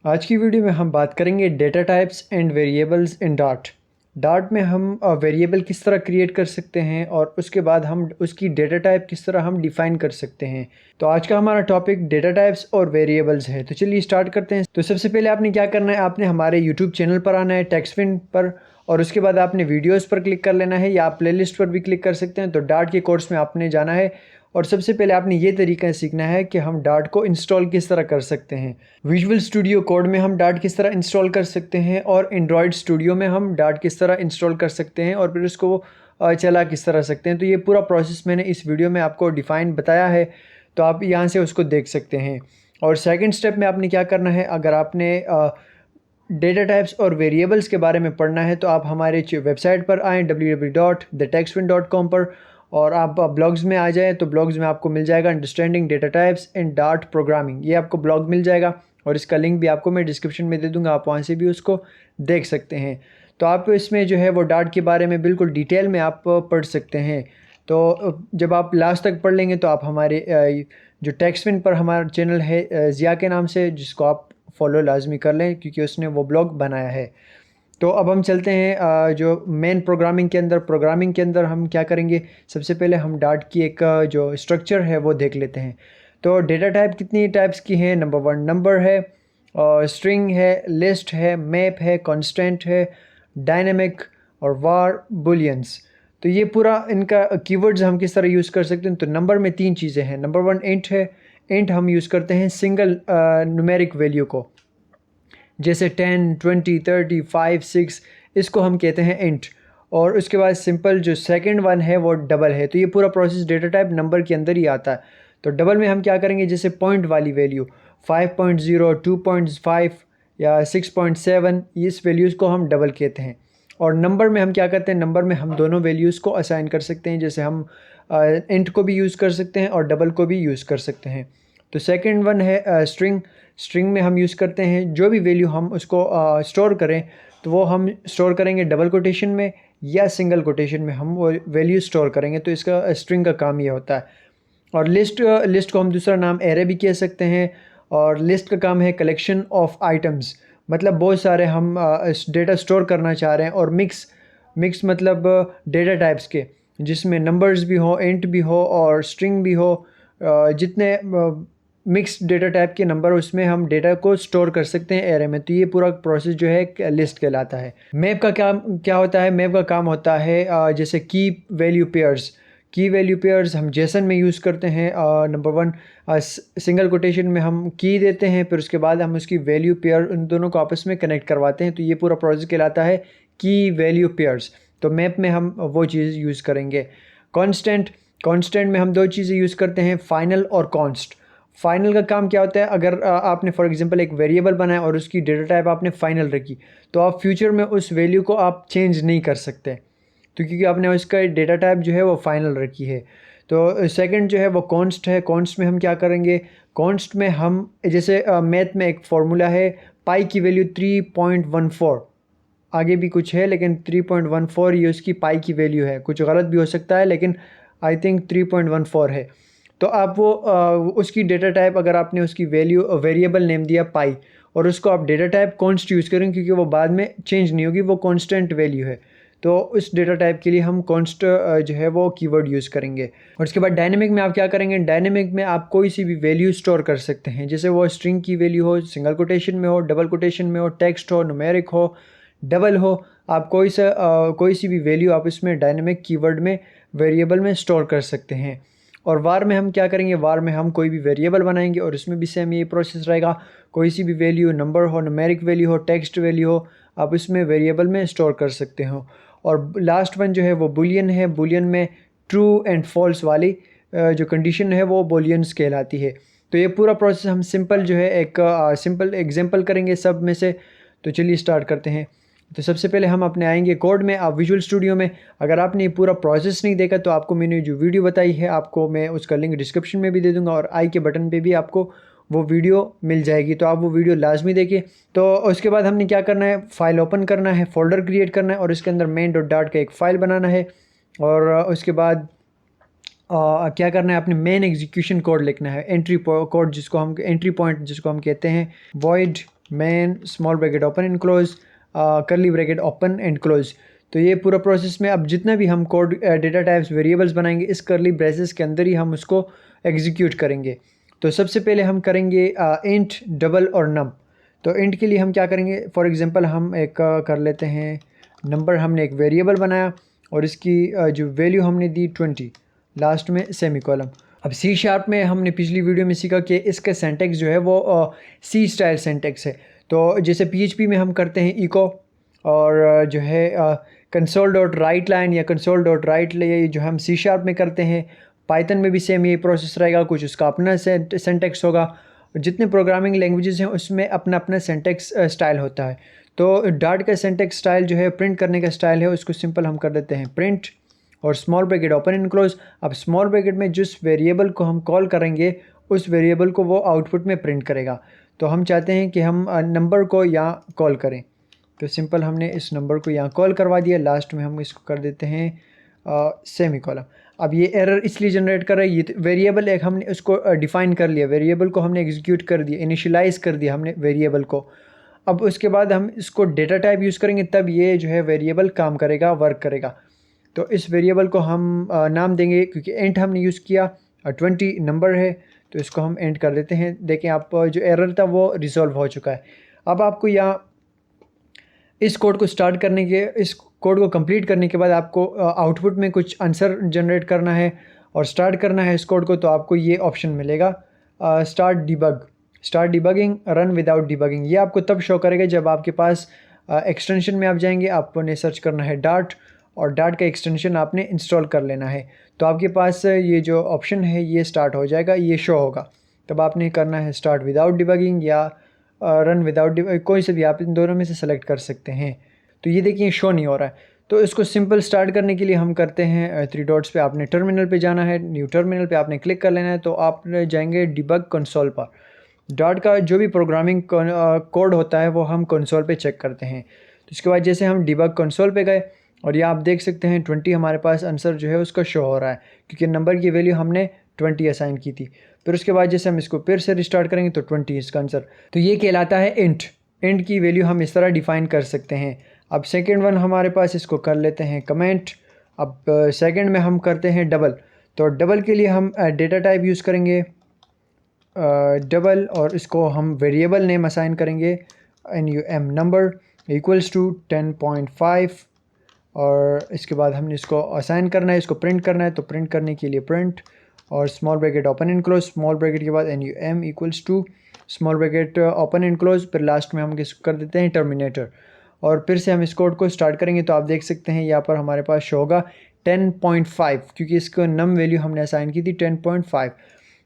आज की वीडियो में हम बात करेंगे data types and variables in dart. Dart में हम वेरिएबल किस तरह क्रिएट कर सकते हैं और उसके बाद हम उसकी डेटा टाइप किस तरह हम डिफ़ाइन कर सकते हैं। तो आज का हमारा टॉपिक डेटा टाइप्स और वेरिएबल्स है। तो चलिए स्टार्ट करते हैं। तो सबसे पहले आपने क्या करना है, आपने हमारे यूट्यूब चैनल पर आना है टेक्सविन पर, और उसके बाद आपने वीडियोज़ पर क्लिक कर लेना है या आप प्लेलिस्ट पर भी क्लिक कर सकते हैं। तो डार्ट के कोर्स में आपने जाना है और सबसे पहले आपने ये तरीका सीखना है कि हम डार्ट को इंस्टॉल किस तरह कर सकते हैं। विजुअल स्टूडियो कोड में हम डार्ट किस तरह इंस्टॉल कर सकते हैं और एंड्रॉयड स्टूडियो में हम डार्ट किस तरह इंस्टॉल कर सकते हैं और फिर उसको चला किस तरह सकते हैं। तो ये पूरा प्रोसेस मैंने इस वीडियो में आपको डिफ़ाइन बताया है, तो आप यहाँ से उसको देख सकते हैं। और सेकंड स्टेप में आपने क्या करना है, अगर आपने डेटा टाइप्स और वेरिएबल्स के बारे में पढ़ना है तो आप हमारे वेबसाइट पर आएँ www.thetextwin.com पर, और आप ब्लॉग्स में आ जाएँ तो ब्लॉग्स में आपको मिल जाएगा understanding data types and dart programming. ये आपको ब्लॉग मिल जाएगा और इसका लिंक भी आपको मैं डिस्क्रिप्शन में दे दूँगा, आप वहाँ से भी उसको देख सकते हैं। तो आप इसमें जो है वो डार्ट के बारे में बिल्कुल डिटेल में आप पढ़ सकते हैं। तो जब आप लास्ट तक पढ़ लेंगे तो आप हमारे जो टेक्सविन पर हमारा चैनल है ज़िया के नाम से, जिसको आप फॉलो लाजमी कर लें क्योंकि उसने वो ब्लॉग बनाया है। तो अब हम चलते हैं जो मेन प्रोग्रामिंग के अंदर हम क्या करेंगे, सबसे पहले हम डार्ट की एक जो स्ट्रक्चर है वो देख लेते हैं। तो डेटा टाइप कितनी टाइप्स की हैं, नंबर 1 नंबर है, और स्ट्रिंग है, लिस्ट है, मैप है, कांस्टेंट है, डायनेमिक और वार बुलियंस। तो ये पूरा इनका कीवर्ड्स हम किस तरह यूज़ कर सकते हैं। तो नंबर में 3 चीज़ें हैं। नंबर 1 इंट है। इंट हम यूज़ करते हैं सिंगल न्यूमेरिक वैल्यू को, जैसे 10, 20, 30, 5, 6, इसको हम कहते हैं इंट। और उसके बाद सिंपल जो सेकंड वन है वो डबल है। तो ये पूरा प्रोसेस डेटा टाइप नंबर के अंदर ही आता है। तो डबल में हम क्या करेंगे, जैसे पॉइंट वाली वैल्यू 5.0, 2.5 या 6.7, इस वैल्यूज़ को हम डबल कहते हैं। और नंबर में हम क्या करते हैं, नंबर में हम दोनों वैल्यूज़ को असाइन कर सकते हैं, जैसे हम इंट को भी यूज़ कर सकते हैं और डबल को भी यूज़ कर सकते हैं। तो सेकंड वन है स्ट्रिंग। स्ट्रिंग में हम यूज़ करते हैं जो भी वैल्यू हम उसको स्टोर करें, तो वो हम स्टोर करेंगे डबल कोटेशन में या सिंगल कोटेशन में हम वो वैल्यू स्टोर करेंगे। तो इसका स्ट्रिंग का काम ये होता है। और लिस्ट को हम दूसरा नाम एरे भी कह सकते हैं। और लिस्ट का काम है कलेक्शन ऑफ आइटम्स, मतलब बहुत सारे हम डेटा स्टोर करना चाह रहे हैं। और मिक्स मिक्स मतलब डेटा टाइप्स के, जिसमें नंबर्स भी हो, इंट भी हो और स्ट्रिंग भी हो, जितने मिक्स डेटा टाइप के नंबर, उसमें हम डेटा को स्टोर कर सकते हैं एरे में। तो ये पूरा प्रोसेस जो है लिस्ट कहलाता है। मैप का काम क्या होता है, मैप का काम होता है जैसे की वैल्यू पेयर्स। की वैल्यू पेयर्स हम जेसन में यूज़ करते हैं। नंबर 1 सिंगल कोटेशन में हम की देते हैं, फिर उसके बाद हम उसकी वैल्यू पेयर उन दोनों को आपस में कनेक्ट करवाते हैं। तो ये पूरा प्रोसेस कहलाता है की वैल्यू पेयर्स। तो मैप में हम वो चीज़ यूज़ करेंगे। कांस्टेंट कांस्टेंट में हम दो चीज़ें यूज़ करते हैं, फाइनल और कांस्ट। फाइनल का काम क्या होता है, अगर आपने फॉर एग्जांपल एक वेरिएबल बनाया और उसकी डेटा टाइप आपने फाइनल रखी, तो आप फ्यूचर में उस वैल्यू को आप चेंज नहीं कर सकते, तो क्योंकि आपने उसका डेटा टाइप जो है वो फाइनल रखी है। तो सेकंड जो है वो कॉन्स्ट है। कॉन्स्ट में हम क्या करेंगे, कॉन्स्ट में हम जैसे मैथ में एक फार्मूला है, पाई की वैल्यू 3.14, आगे भी कुछ है लेकिन 3.14 ये उसकी पाई की वैल्यू है, कुछ गलत भी हो सकता है लेकिन आई थिंक 3.14 है। तो आप वो उसकी डेटा टाइप, अगर आपने उसकी वैल्यू वेरिएबल नेम दिया पाई और उसको आप डेटा टाइप कॉन्स्ट यूज़ करें, क्योंकि वो बाद में चेंज नहीं होगी, वो कांस्टेंट वैल्यू है। तो उस डेटा टाइप के लिए हम कॉन्स्ट जो है वो कीवर्ड यूज़ करेंगे। और उसके बाद डायनेमिक में आप क्या करेंगे, डायनेमिक में आप कोई सी भी वैल्यू स्टोर कर सकते हैं, जैसे वो स्ट्रिंग की वैल्यू हो, सिंगल कोटेशन में हो, डबल कोटेशन में हो, टेक्स्ट हो, न्यूमेरिक हो, डबल हो, आप कोई सी भी वैल्यू आप इसमें डायनेमिक कीवर्ड में वेरिएबल में स्टोर कर सकते हैं। और वार में हम क्या करेंगे, वार में हम कोई भी वेरिएबल बनाएंगे और उसमें भी सेम ये प्रोसेस रहेगा। कोई सी भी वैल्यू, नंबर हो, न्यूमेरिक वैल्यू हो, टेक्स्ट वैल्यू हो, आप इसमें वेरिएबल में स्टोर कर सकते हो। और लास्ट वन जो है वो बुलियन है। बुलियन में ट्रू एंड फॉल्स वाली जो कंडीशन है वो बुलियंस कहलाती है। तो ये पूरा प्रोसेस हम सिंपल जो है एक सिंपल एग्जांपल करेंगे सब में से। तो चलिए स्टार्ट करते हैं। तो सबसे पहले हम अपने आएंगे कोड में, आप विजुअल स्टूडियो में। अगर आपने ये पूरा प्रोसेस नहीं देखा तो आपको मैंने जो वीडियो बताई है, आपको मैं उसका लिंक डिस्क्रिप्शन में भी दे दूंगा और आई के बटन पे भी आपको वो वीडियो मिल जाएगी, तो आप वो वीडियो लाजमी देखिए। तो उसके बाद हमने क्या करना है, फाइल ओपन करना है, फोल्डर क्रिएट करना है और उसके अंदर main.dart का एक फ़ाइल बनाना है। और उसके बाद क्या करना है, अपने मेन एग्जीक्यूशन कोड लिखना है, एंट्री कोड जिसको हम एंट्री पॉइंट जिसको हम कहते हैं, void main small bracket open and close, curly bracket open and close. तो ये पूरा प्रोसेस में अब जितना भी हम कोड डेटा टाइप्स वेरिएबल्स बनाएंगे इस कर्ली ब्रेसेस के अंदर ही हम उसको एग्जीक्यूट करेंगे। तो सबसे पहले हम करेंगे इंट, डबल और नम। तो इंट के लिए हम क्या करेंगे, फॉर एग्जांपल हम एक कर लेते हैं नंबर, हमने एक वेरिएबल बनाया और इसकी जो वैल्यू हमने दी 20, लास्ट में सेमीकोलन। अब सी शार्प में हमने पिछली वीडियो में सीखा कि इसका सिंटैक्स जो है वो सी स्टाइल सिंटैक्स है। तो जैसे पीएचपी में हम करते हैं इको और जो है कंसोल डॉट राइट लाइन या कंसोल डॉट राइट ये जो हम सी शार्प में करते हैं, पाइथन में भी सेम यही प्रोसेस रहेगा, कुछ उसका अपना सिंटैक्स होगा। जितने प्रोग्रामिंग लैंग्वेजेस हैं उसमें अपना अपना सिंटैक्स स्टाइल होता है। तो डार्ट का सिंटैक्स स्टाइल जो है प्रिंट करने का स्टाइल है, उसको सिंपल हम कर देते हैं प्रिंट और small bracket open and close. अब स्मॉल ब्रैकेट में जिस वेरिएबल को हम कॉल करेंगे उस वेरिएबल को वो आउटपुट में प्रिंट करेगा। तो हम चाहते हैं कि हम नंबर को यहाँ कॉल करें, तो सिंपल हमने इस नंबर को यहाँ कॉल करवा दिया, लास्ट में हम इसको कर देते हैं सेमीकोलन। अब ये एरर इसलिए जनरेट कर रहा है, ये वेरिएबल एक हमने उसको डिफ़ाइन कर लिया, वेरिएबल को हमने एग्जीक्यूट कर दिया, इनिशियलाइज़ कर दिया हमने वेरिएबल को। अब उसके बाद हम इसको डेटा टाइप यूज़ करेंगे तब ये जो है वेरिएबल काम करेगा, वर्क करेगा। तो इस वेरिएबल को हम नाम देंगे, क्योंकि एंट हमने यूज़ किया, 20 नंबर है तो इसको हम एंट कर देते हैं। देखें आप जो एरर था वो रिजॉल्व हो चुका है। अब आपको यहाँ इस कोड को स्टार्ट करने के, इस कोड को कंप्लीट करने के बाद आपको आउटपुट में कुछ आंसर जनरेट करना है और स्टार्ट करना है इस कोड को। तो आपको ये ऑप्शन मिलेगा start debugging, run without debugging. ये आपको तब शो करेगा जब आपके पास एक्सटेंशन में आप जाएंगे, आपने सर्च करना है डार्ट और डार्ट का एक्सटेंशन आपने इंस्टॉल कर लेना है। तो आपके पास ये जो ऑप्शन है ये स्टार्ट हो जाएगा, ये शो होगा। तब आपने करना है स्टार्ट विदाउट डिबगिंग या रन विदाउट, कोई से भी आप इन दोनों में से सेलेक्ट कर सकते हैं। तो ये देखिए शो नहीं हो रहा है। तो इसको सिंपल स्टार्ट करने के लिए हम करते हैं 3 डॉट्स पे आपने टर्मिनल पे जाना है, न्यू टर्मिनल पे आपने क्लिक कर लेना है। तो आप जाएंगे डिबग कंसोल पर, डॉट का जो भी प्रोग्रामिंग कोड होता है वो हम कंसोल पे चेक करते हैं। तो इसके बाद जैसे हम डिबग कंसोल पे गए और ये आप देख सकते हैं 20 हमारे पास आंसर जो है उसका शो हो रहा है, क्योंकि नंबर की वैल्यू हमने 20 असाइन की थी। फिर उसके बाद जैसे हम इसको फिर से रिस्टार्ट करेंगे तो 20 इसका आंसर। तो ये कहलाता है इंट। इंट की वैल्यू हम इस तरह डिफ़ाइन कर सकते हैं। अब सेकंड वन हमारे पास, इसको कर लेते हैं कमेंट। अब सेकंड में हम करते हैं डबल। तो डबल के लिए हम डेटा टाइप यूज़ करेंगे डबल और इसको हम वेरिएबल नेम असाइन करेंगे NUM नंबर इक्वल्स टू 10.5 और इसके बाद हमने इसको असाइन करना है, इसको प्रिंट करना है। तो प्रिंट करने के लिए प्रिंट और small bracket open and close, small bracket के बाद NUM equals to small bracket open and close, फिर लास्ट में हम इसको कर देते हैं टर्मिनेटर और फिर से हम इस कोड को स्टार्ट करेंगे। तो आप देख सकते हैं यहाँ पर हमारे पास शो होगा 10.5, क्योंकि इसको नम वैल्यू हमने असाइन की थी 10.5।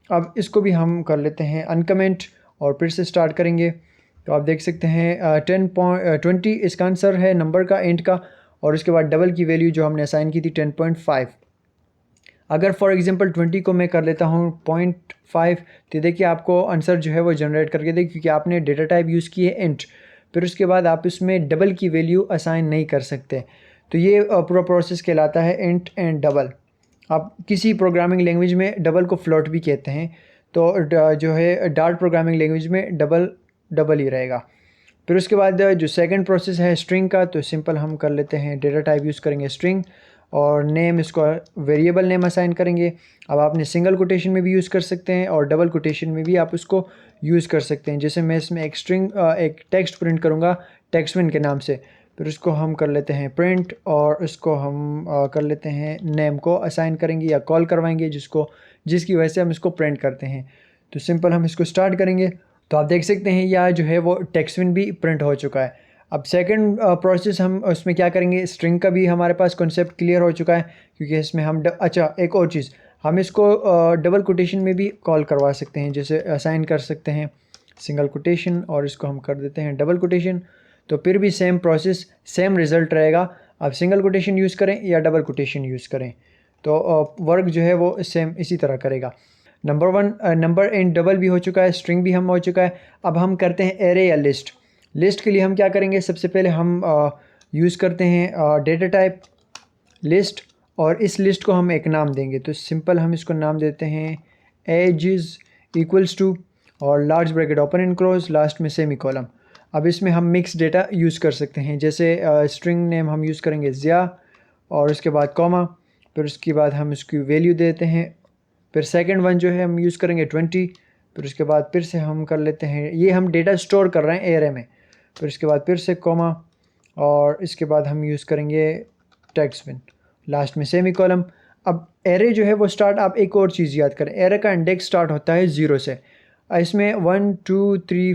अब इसको भी हम कर लेते हैं अनकमेंट और फिर से स्टार्ट करेंगे। तो आप देख सकते हैं 20 इसका आंसर है नंबर का, इंट का, और उसके बाद डबल की वैल्यू जो हमने असाइन की थी 10.5। अगर फॉर एग्जांपल 20 को मैं कर लेता हूँ 0.5, तो देखिए आपको आंसर जो है वो जनरेट करके दे, क्योंकि आपने डेटा टाइप यूज़ की है इंट। फिर उसके बाद आप इसमें डबल की वैल्यू असाइन नहीं कर सकते। तो ये पूरा प्रोसेस कहलाता है इंट एंड डबल। आप किसी प्रोग्रामिंग लैंग्वेज में डबल को फ्लोट भी कहते हैं, तो जो है डार्ट प्रोग्रामिंग लैंग्वेज में डबल ही रहेगा। फिर उसके बाद जो सेकंड प्रोसेस है स्ट्रिंग का, तो सिंपल हम कर लेते हैं डेटा टाइप यूज़ करेंगे स्ट्रिंग और नेम, इसको वेरिएबल नेम असाइन करेंगे। अब आपने सिंगल कोटेशन में भी यूज़ कर सकते हैं और डबल कोटेशन में भी आप उसको यूज़ कर सकते हैं। जैसे मैं इसमें एक टेक्स्ट प्रिंट करूँगा टेक्स्टविन के नाम से, फिर उसको हम कर लेते हैं प्रिंट और उसको हम कर लेते हैं नेम को असाइन करेंगे या कॉल करवाएंगे जिसकी वजह से हम इसको प्रिंट करते हैं। तो सिंपल हम इसको स्टार्ट करेंगे। तो आप देख सकते हैं या जो है वो टेक्स्टविन भी प्रिंट हो चुका है। अब सेकंड प्रोसेस हम उसमें क्या करेंगे, स्ट्रिंग का भी हमारे पास कॉन्सेप्ट क्लियर हो चुका है, क्योंकि इसमें हम अच्छा एक और चीज़, हम इसको डबल कोटेशन में भी कॉल करवा सकते हैं। जैसे असाइन कर सकते हैं सिंगल कोटेशन और इसको हम कर देते हैं डबल कोटेशन। तो फिर भी सेम प्रोसेस, सेम रिज़ल्ट रहेगा। आप सिंगल कोटेशन यूज़ करें या डबल कोटेशन यूज़ करें, तो वर्क जो है वो सेम इसी तरह करेगा। नंबर एंड डबल भी हो चुका है, स्ट्रिंग भी हम हो चुका है। अब हम करते हैं एरे या लिस्ट। लिस्ट के लिए हम क्या करेंगे, सबसे पहले हम यूज़ करते हैं डेटा टाइप लिस्ट और इस लिस्ट को हम एक नाम देंगे। तो सिंपल हम इसको नाम देते हैं एजेस इक्वल्स टू और large bracket open and close, last में सेमीकोलन। अब इसमें हम मिक्स डेटा यूज़ कर सकते हैं, जैसे स्ट्रिंग नेम हम यूज़ करेंगे ज़िया और उसके बाद कॉमा, फिर उसके बाद हम इसकी वैल्यू देते हैं, फिर सेकंड वन जो है हम यूज़ करेंगे 20, फिर उसके बाद फिर से हम कर लेते हैं, ये हम डेटा स्टोर कर रहे हैं एरे में, फिर उसके बाद फिर से कॉमा और इसके बाद हम यूज़ करेंगे टेक्स्ट विन, लास्ट में सेमी कॉलम। अब एरे जो है वो स्टार्ट, आप एक और चीज़ याद करें, एरे का इंडेक्स स्टार्ट होता है 0 से, इसमें 1 2 3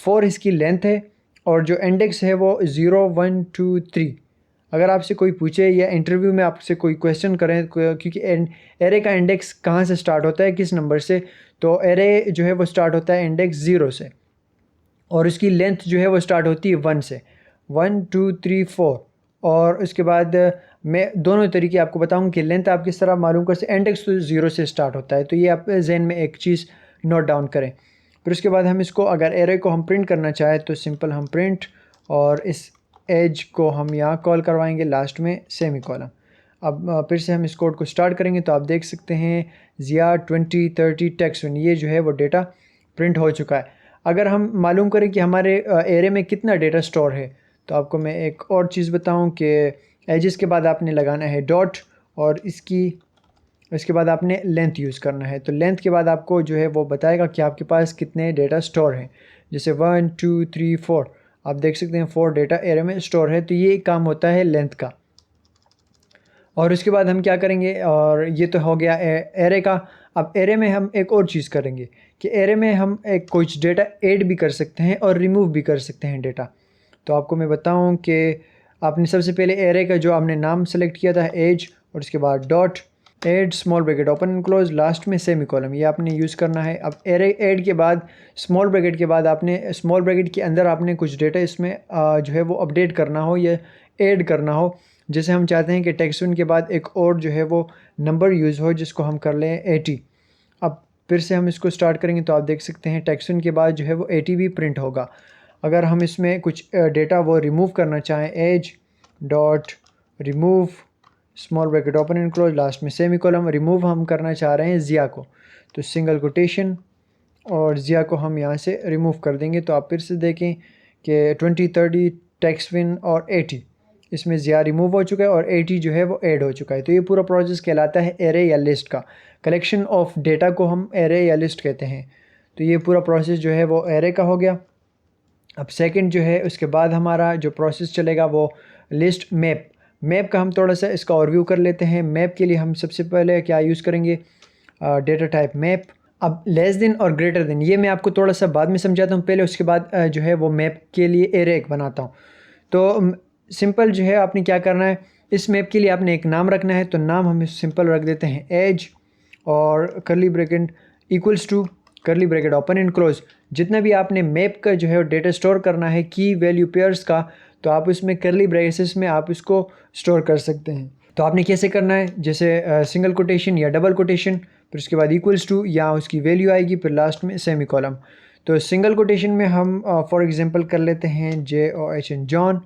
4 इसकी लेंथ है और जो इंडेक्स है वो 0 1 2 3। अगर आपसे कोई पूछे या इंटरव्यू में आपसे कोई क्वेश्चन करें, क्योंकि एरे का इंडेक्स कहाँ से स्टार्ट होता है, किस नंबर से, तो एरे जो है वो स्टार्ट होता है इंडेक्स 0 से और उसकी लेंथ जो है वो स्टार्ट होती है 1 से, 1 2 3 4। और उसके बाद मैं दोनों तरीके आपको बताऊं कि लेंथ आप किस तरह मालूम कर सकते, इंडेक्स तो 0 से स्टार्ट होता है, तो ये आप जहन में एक चीज़ नोट डाउन करें। फिर उसके बाद हम इसको, अगर एरे को हम प्रिंट करना चाहें तो सिंपल हम प्रिंट और इस एज को हम यहाँ कॉल करवाएंगे, लास्ट में सेमी कॉलम। अब फिर से हम इस कोड को स्टार्ट करेंगे तो आप देख सकते हैं ज़िया 20 30 टेक्स्ट विन, ये जो है वो डेटा प्रिंट हो चुका है। अगर हम मालूम करें कि हमारे एरे में कितना डेटा स्टोर है, तो आपको मैं एक और चीज़ बताऊं कि एजेस के बाद आपने लगाना है डॉट और इसके बाद आपने लेंथ यूज़ करना है, तो लेंथ के बाद आपको जो है वो बताएगा कि आपके पास कितने डेटा स्टोर हैं, जैसे 1 2 3 4, आप देख सकते हैं 4 डेटा एरे में स्टोर है, तो ये काम होता है लेंथ का। और उसके बाद हम क्या करेंगे, और ये तो हो गया एरे का। अब एरे में हम एक और चीज़ करेंगे कि एरे में हम एक कुछ डेटा ऐड भी कर सकते हैं और रिमूव भी कर सकते हैं डेटा। तो आपको मैं बताऊं कि आपने सबसे पहले एरे का जो आपने नाम सेलेक्ट किया था एज, और उसके बाद dot add small bracket open and close, last में सेमी कॉलम, ये आपने यूज़ करना है। अब एरे ऐड के बाद स्मॉल ब्रैकेट के बाद आपने स्मॉल ब्रैकेट के अंदर आपने कुछ डेटा इसमें जो है वो अपडेट करना हो या ऐड करना हो, जैसे हम चाहते हैं कि टेक्स्ट विन के बाद एक और जो है वो नंबर यूज़ हो, जिसको हम कर लें 80। अब फिर से हम इसको स्टार्ट करेंगे तो आप देख सकते हैं टेक्स्ट विन के बाद जो है वो 80 भी प्रिंट होगा। अगर हम इसमें कुछ डेटा वो रिमूव करना चाहें, age dot remove small bracket open and close, last में सेमी कॉलम, रिमूव हम करना चाह रहे हैं ज़िया को, तो सिंगल कोटेशन और ज़िया को हम यहाँ से रिमूव कर देंगे। तो आप फिर से देखें कि 20 30 टेक्स्ट विन और 80, इसमें ज़िया रिमूव हो चुका है और 80 जो है वो ऐड हो चुका है। तो ये पूरा प्रोसेस कहलाता है एरे या लिस्ट का, कलेक्शन ऑफ डेटा को हम एरे या लिस्ट कहते हैं। तो ये पूरा प्रोसेस जो है वो एरे का हो गया। अब सेकंड जो है उसके बाद हमारा जो प्रोसेस चलेगा वो लिस्ट मैप। मैप का हम थोड़ा सा इसका ओवरव्यू कर लेते हैं। मैप के लिए हम सबसे पहले क्या यूज़ करेंगे, डेटा टाइप मैप। अब लेस देन और ग्रेटर देन ये मैं आपको थोड़ा सा बाद में समझाता हूँ, पहले उसके बाद जो है वो मैप के लिए एरे एक बनाता हूँ। तो सिंपल जो है आपने क्या करना है, इस मैप के लिए आपने एक नाम रखना है, तो नाम हम सिंपल रख देते हैं एज और curly bracket equals to curly bracket open and close. जितना भी आपने मैप का जो है डेटा स्टोर करना है की वैल्यू पेयर्स का, तो आप उसमें करली ब्रेसेस में आप इसको स्टोर कर सकते हैं। तो आपने कैसे करना है, जैसे सिंगल कोटेशन या डबल कोटेशन, फिर उसके बाद इक्वल्स टू या उसकी वैल्यू आएगी, फिर लास्ट में सेमी कॉलम। तो सिंगल कोटेशन में हम फॉर एग्जांपल कर लेते हैं JOHN जॉन,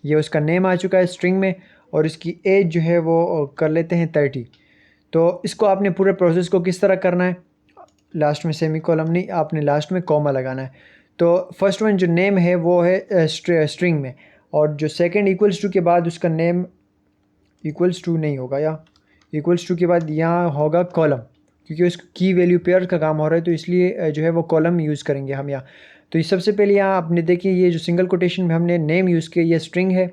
ये उसका नेम आ चुका है स्ट्रिंग में, और इसकी एज जो है वो कर लेते हैं 30। तो इसको आपने पूरे प्रोसेस को किस तरह करना है, लास्ट में सेमी कॉलम नहीं, आपने लास्ट में कॉमा लगाना है। तो फर्स्ट वन जो नेम है वो है स्ट्रिंग में, और जो सेकंड इक्वल्स टू के बाद उसका नेम इक्वल्स टू नहीं होगा, या इक्वल्स टू के बाद यहाँ होगा कॉलम, क्योंकि उस की वैल्यू पेयर का काम हो रहा है, तो इसलिए जो है वो कॉलम यूज़ करेंगे हम यहाँ। तो ये सबसे पहले यहाँ आपने देखिए ये जो सिंगल कोटेशन में हमने नेम यूज़ किया, ये स्ट्रिंग है,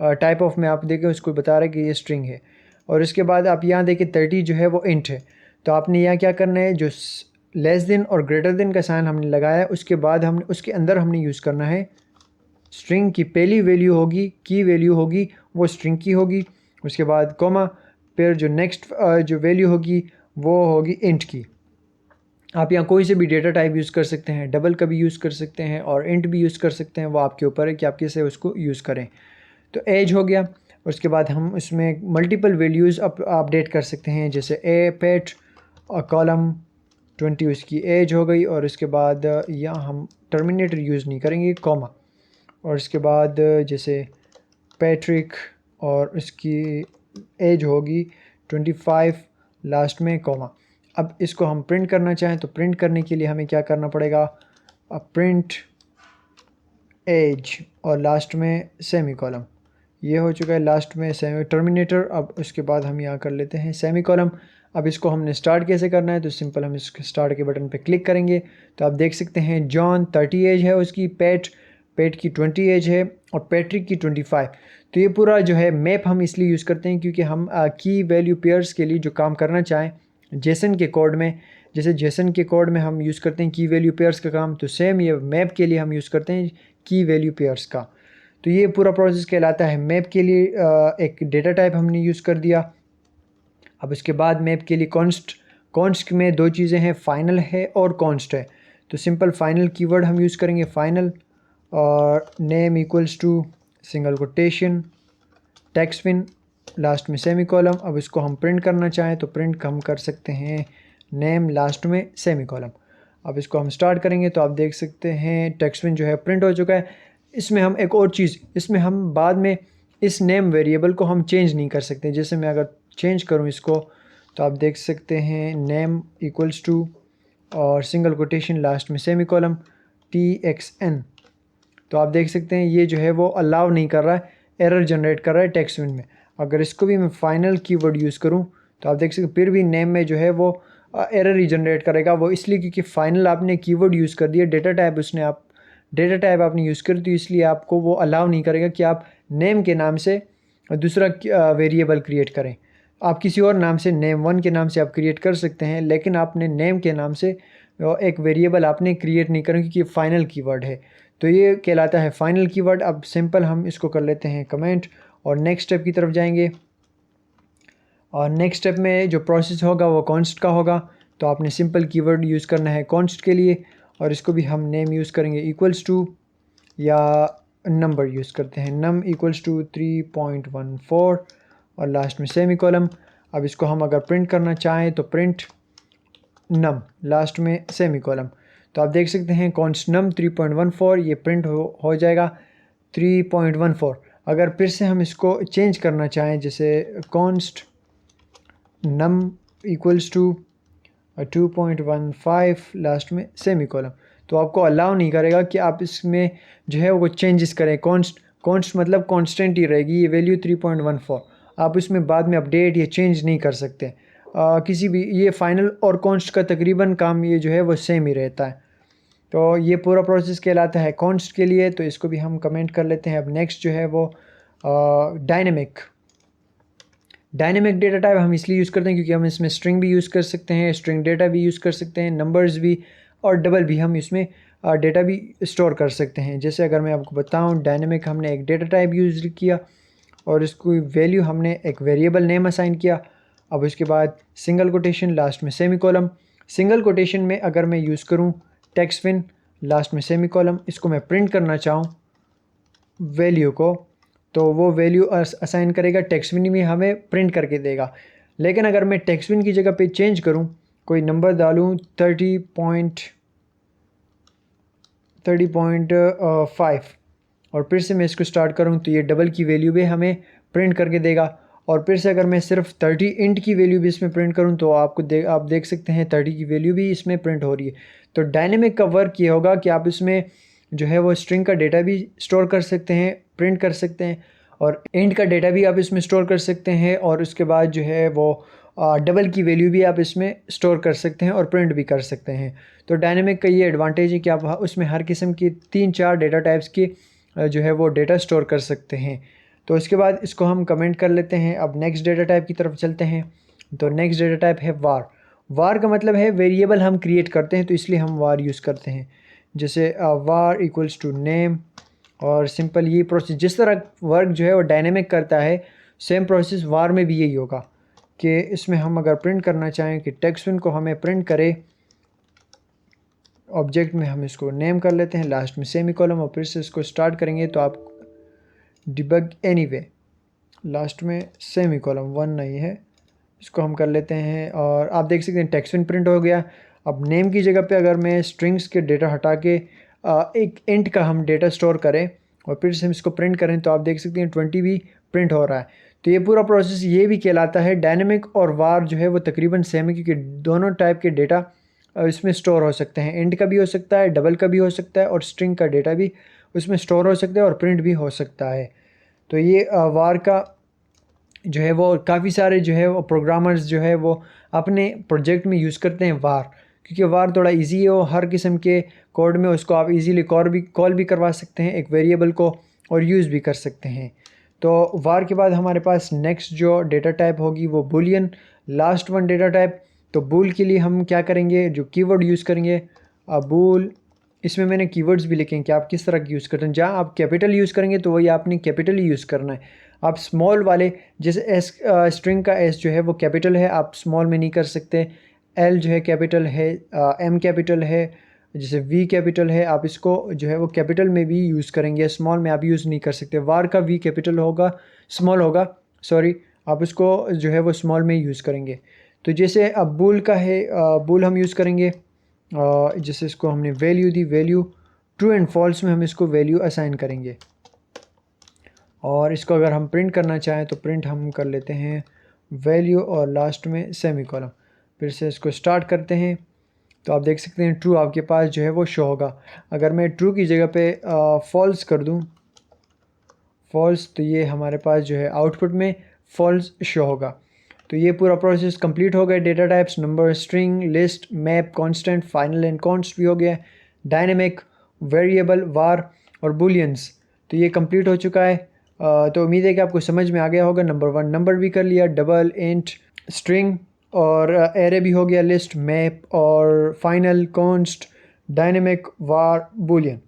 टाइप ऑफ में आप देखें उसको बता रहा है कि ये स्ट्रिंग है। और इसके बाद आप यहाँ देखें 30 जो है वो इंट है। तो आपने यहाँ क्या करना है, जो लेस देन और ग्रेटर देन का साइन हमने लगाया, उसके बाद हमने उसके अंदर हमने यूज़ करना है स्ट्रिंग की पहली वैल्यू होगी, की वैल्यू होगी वो स्ट्रिंग की होगी, उसके बाद कॉमा, फिर जो नेक्स्ट जो वैल्यू होगी वो होगी इंट की। आप यहाँ कोई से भी डेटा टाइप यूज़ कर सकते हैं, डबल का भी यूज़ कर सकते हैं और इंट भी यूज़ कर सकते हैं, वो आपके ऊपर है कि आप कैसे उसको यूज़ करें। तो एज हो गया, उसके बाद हम उसमें मल्टीपल वैल्यूज़ अपडेट कर सकते हैं, जैसे ए पेट और कॉलम 20 उसकी एज हो गई, और उसके बाद यहाँ हम टर्मिनेटर यूज़ नहीं करेंगे, कॉमा, और उसके बाद जैसे पैट्रिक और उसकी एज होगी 25, लास्ट में कॉमा। अब इसको हम प्रिंट करना चाहें तो प्रिंट करने के लिए हमें क्या करना पड़ेगा, प्रिंट एज और लास्ट में सेमी कॉलम। ये हो चुका है लास्ट में सेमी टर्मिनेटर। अब उसके बाद हम यहाँ कर लेते हैं सेमी कॉलम। अब इसको हमने स्टार्ट कैसे करना है, तो सिंपल हम इस स्टार्ट के बटन पे क्लिक करेंगे तो आप देख सकते हैं जॉन 30 एज है उसकी, पेट की 20 एज है और पैट्रिक की 25। तो ये पूरा जो है मैप हम इसलिए यूज़ करते हैं क्योंकि हम की वैल्यू पेयर्स के लिए जो काम करना चाहें जेसन के कोड में, जैसे जेसन के कोड में हम यूज़ करते हैं की वैल्यू पेयर्स का काम, तो सेम ये मैप के लिए हम यूज़ करते हैं की वैल्यू पेयर्स का। तो ये पूरा प्रोसेस कहलाता है मैप के लिए एक डेटा टाइप हमने यूज़ कर दिया। अब इसके बाद मैप के लिए कॉन्स्ट में दो चीज़ें हैं, फाइनल है और कॉन्स्ट है। तो सिंपल फाइनल कीवर्ड हम यूज़ करेंगे फाइनल और name equals to single quotation टेक्स्टविन लास्ट में सेमी कॉलम। अब इसको हम प्रिंट करना चाहें तो प्रिंट हम कर सकते हैं नेम लास्ट में सेमी कॉलम। अब इसको हम स्टार्ट करेंगे तो आप देख सकते हैं टेक्स्टविन जो है प्रिंट हो चुका है। इसमें हम एक और चीज़, इसमें हम बाद में इस नेम वेरिएबल को हम चेंज नहीं कर सकते। जैसे मैं अगर चेंज करूं इसको तो आप देख सकते हैं नेम इक्वल्स टू और सिंगल कोटेशन लास्ट में सेमी कॉलम TXN। तो आप देख सकते हैं ये जो है वो अलाउ नहीं कर रहा है, एरर जनरेट कर रहा है टेक्स्टविन में। अगर इसको भी मैं फाइनल कीवर्ड यूज़ करूं तो आप देख सकते हैं फिर भी नेम में जो है वो एरर ही जनरेट करेगा। वो इसलिए क्योंकि फाइनल आपने कीवर्ड यूज़ कर दिया, डेटा टाइप आपने यूज़ कर दी, इसलिए आपको वो अलाउ नहीं करेगा कि आप नेम के नाम से दूसरा वेरिएबल क्रिएट करें। आप किसी और नाम से नेम1 के नाम से आप क्रिएट कर सकते हैं, लेकिन आपने नेम के नाम से एक वेरिएबल आपने क्रिएट नहीं करें क्योंकि फाइनल कीवर्ड है। तो ये कहलाता है फाइनल कीवर्ड। अब सिंपल हम इसको कर लेते हैं कमेंट और नेक्स्ट स्टेप की तरफ जाएंगे। और नेक्स्ट स्टेप में जो प्रोसेस होगा वो कॉन्स्ट का होगा। तो आपने सिंपल कीवर्ड यूज़ करना है कॉन्स्ट के लिए और इसको भी हम नेम यूज़ करेंगे इक्वल्स टू या नंबर यूज़ करते हैं नम इक्वल्स टू 3.14 और लास्ट में सेमी कॉलम। अब इसको हम अगर प्रिंट करना चाहें तो प्रिंट नम लास्ट में सेमी कॉलम। तो आप देख सकते हैं कॉन्स्ट नम 3.14 ये प्रिंट हो जाएगा 3.14। अगर फिर से हम इसको चेंज करना चाहें जैसे const num equals to 2.15 last में सेमी कॉलम, तो आपको अलाउ नहीं करेगा कि आप इसमें जो है वो चेंजेस करें। कॉन्स्ट मतलब कांस्टेंट ही रहेगी ये वैल्यू 3.14। आप इसमें बाद में अपडेट या चेंज नहीं कर सकते किसी भी। ये फाइनल और कॉन्स्ट का तकरीबन काम ये जो है वो सेम ही रहता है। तो ये पूरा प्रोसेस कहलाता है कॉन्स्ट के लिए। तो इसको भी हम कमेंट कर लेते हैं। अब नेक्स्ट जो है वो डायनेमिक डेटा टाइप हम इसलिए यूज़ करते हैं क्योंकि हम इसमें स्ट्रिंग भी यूज़ कर सकते हैं, स्ट्रिंग डेटा भी यूज़ कर सकते हैं, नंबर्स भी और डबल भी हम इसमें डेटा भी स्टोर कर सकते हैं। जैसे अगर मैं आपको बताऊं डायनेमिक हमने एक डेटा टाइप यूज़ किया और इसको वैल्यू हमने एक वेरिएबल नेम असाइन किया। अब उसके बाद सिंगल कोटेशन लास्ट में सेमी कॉलम। सिंगल कोटेशन में अगर मैं यूज़ करूँ टेक्स्टविन लास्ट में सेमी कॉलम, इसको मैं प्रिंट करना चाहूँ वैल्यू को तो वो वैल्यू असाइन करेगा टेक्स्टविन में हमें प्रिंट करके देगा। लेकिन अगर मैं टेक्स्टविन की जगह पे चेंज करूं, कोई नंबर डालूं 30.5 और फिर से मैं इसको स्टार्ट करूं तो ये डबल की वैल्यू भी हमें प्रिंट करके देगा। और फिर से अगर मैं सिर्फ 30 इंट की वैल्यू भी इसमें प्रिंट करूं तो आप देख सकते हैं 30 की वैल्यू भी इसमें प्रिंट हो रही है। तो डायनेमिक का वर्क ये होगा कि आप इसमें जो है वो स्ट्रिंग का डेटा भी स्टोर कर सकते हैं, प्रिंट कर सकते हैं और इंट का डेटा भी आप इसमें स्टोर कर सकते हैं और उसके बाद जो है वो डबल की वैल्यू भी आप इसमें स्टोर कर सकते हैं और प्रिंट भी कर सकते हैं। तो डायनेमिक का ये एडवांटेज है कि आप उसमें हर किस्म की 3-4 डेटा टाइप्स की जो है वो डेटा स्टोर कर सकते हैं। तो इसके बाद इसको हम कमेंट कर लेते हैं। अब नेक्स्ट डेटा टाइप की तरफ चलते हैं। तो नेक्स्ट डेटा टाइप है वार का मतलब है वेरिएबल हम क्रिएट करते हैं, तो इसलिए हम वार यूज़ करते हैं। जैसे वार इक्वल्स टू नेम और सिंपल ये प्रोसेस जिस तरह वर्क जो है वो डायनेमिक करता है सेम प्रोसेस वार में भी यही होगा कि इसमें हम अगर प्रिंट करना चाहें कि टेक्स्टविन को हमें प्रिंट करे, ऑब्जेक्ट में हम इसको नेम कर लेते हैं लास्ट में सेमी कॉलम और फिर से इसको स्टार्ट करेंगे तो आप डिबग एनीवे लास्ट में सेमी कॉलम 1 नहीं है, इसको हम कर लेते हैं और आप देख सकते हैं टेक्स्टविन प्रिंट हो गया। अब नेम की जगह पे अगर मैं स्ट्रिंग्स के डेटा हटा के एक इंट का हम डेटा स्टोर करें और फिर से हम इसको प्रिंट करें तो आप देख सकते हैं 20 भी प्रिंट हो रहा है। तो ये पूरा प्रोसेस ये भी कहलाता है डायनेमिक और वार जो है वो तकरीबन सेम है क्योंकि दोनों टाइप के डेटा इसमें स्टोर हो सकते हैं। इंट का भी हो सकता है, डबल का भी हो सकता है और स्ट्रिंग का डेटा भी उसमें स्टोर हो सकता है और प्रिंट भी हो सकता है। तो ये वार का जो है वो काफ़ी सारे जो है वो प्रोग्रामर्स जो है वो अपने प्रोजेक्ट में यूज़ करते हैं वार, क्योंकि वार थोड़ा इजी है और हर किस्म के कोड में उसको आप इजीली कॉल भी करवा सकते हैं एक वेरिएबल को, और यूज़ भी कर सकते हैं। तो वार के बाद हमारे पास नेक्स्ट जो डेटा टाइप होगी वो Boolean, last one data type. तो बूल के लिए हम क्या करेंगे, जो कीवर्ड यूज़ करेंगे बूल, इसमें मैंने कीवर्ड्स भी लिखे हैं कि आप किस तरह की यूज़ करते हैं। जहाँ आप कैपिटल यूज़ करेंगे तो वही आपने कैपिटल ही यूज़ करना है। आप स्मॉल वाले, जैसे एस स्ट्रिंग का एस जो है वो कैपिटल है, आप स्मॉल में नहीं कर सकते। एल जो है कैपिटल है, एम कैपिटल है, जैसे वी कैपिटल है, आप इसको जो है वो कैपिटल में भी यूज़ करेंगे, स्मॉल में आप यूज़ नहीं कर सकते। वार का वी कैपिटल होगा, स्मॉल होगा, सॉरी, आप उसको जो है वो स्मॉल में यूज़ करेंगे। तो जैसे अब बूल का है, बूल हम यूज़ करेंगे, जैसे इसको हमने वैल्यू दी, वैल्यू ट्रू एंड फॉल्स में हम इसको वैल्यू असाइन करेंगे। और इसको अगर हम प्रिंट करना चाहें तो प्रिंट हम कर लेते हैं वैल्यू और लास्ट में सेमी कॉलम। फिर से इसको स्टार्ट करते हैं तो आप देख सकते हैं ट्रू आपके पास जो है वो शो होगा। अगर मैं ट्रू की जगह पे फॉल्स कर दूं, फॉल्स, तो ये हमारे पास जो है आउटपुट में फॉल्स शो होगा। तो ये पूरा प्रोसेस कंप्लीट हो गया। Data types, number, string, list, map, constant, final and const भी हो गया, डायनेमिक, वेरिएबल, वार और बुलियंस, तो ये कंप्लीट हो चुका है। तो उम्मीद है कि आपको समझ में आ गया होगा। नंबर 1 नंबर भी कर लिया, डबल, इंट, स्ट्रिंग और एरे भी हो गया, लिस्ट, मैप और फाइनल, कॉन्स्ट, डायनेमिक, वार, बुलियन।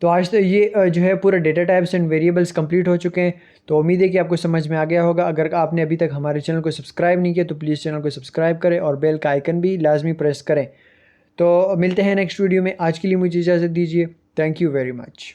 तो आज तो ये जो है पूरा data types and variables complete हो चुके हैं। तो उम्मीद है कि आपको समझ में आ गया होगा। अगर आपने अभी तक हमारे चैनल को सब्सक्राइब नहीं किया तो प्लीज़ चैनल को सब्सक्राइब करें और बेल का आइकन भी लाजमी प्रेस करें। तो मिलते हैं नेक्स्ट वीडियो में। आज के लिए मुझे इजाज़त दीजिए। Thank you very much.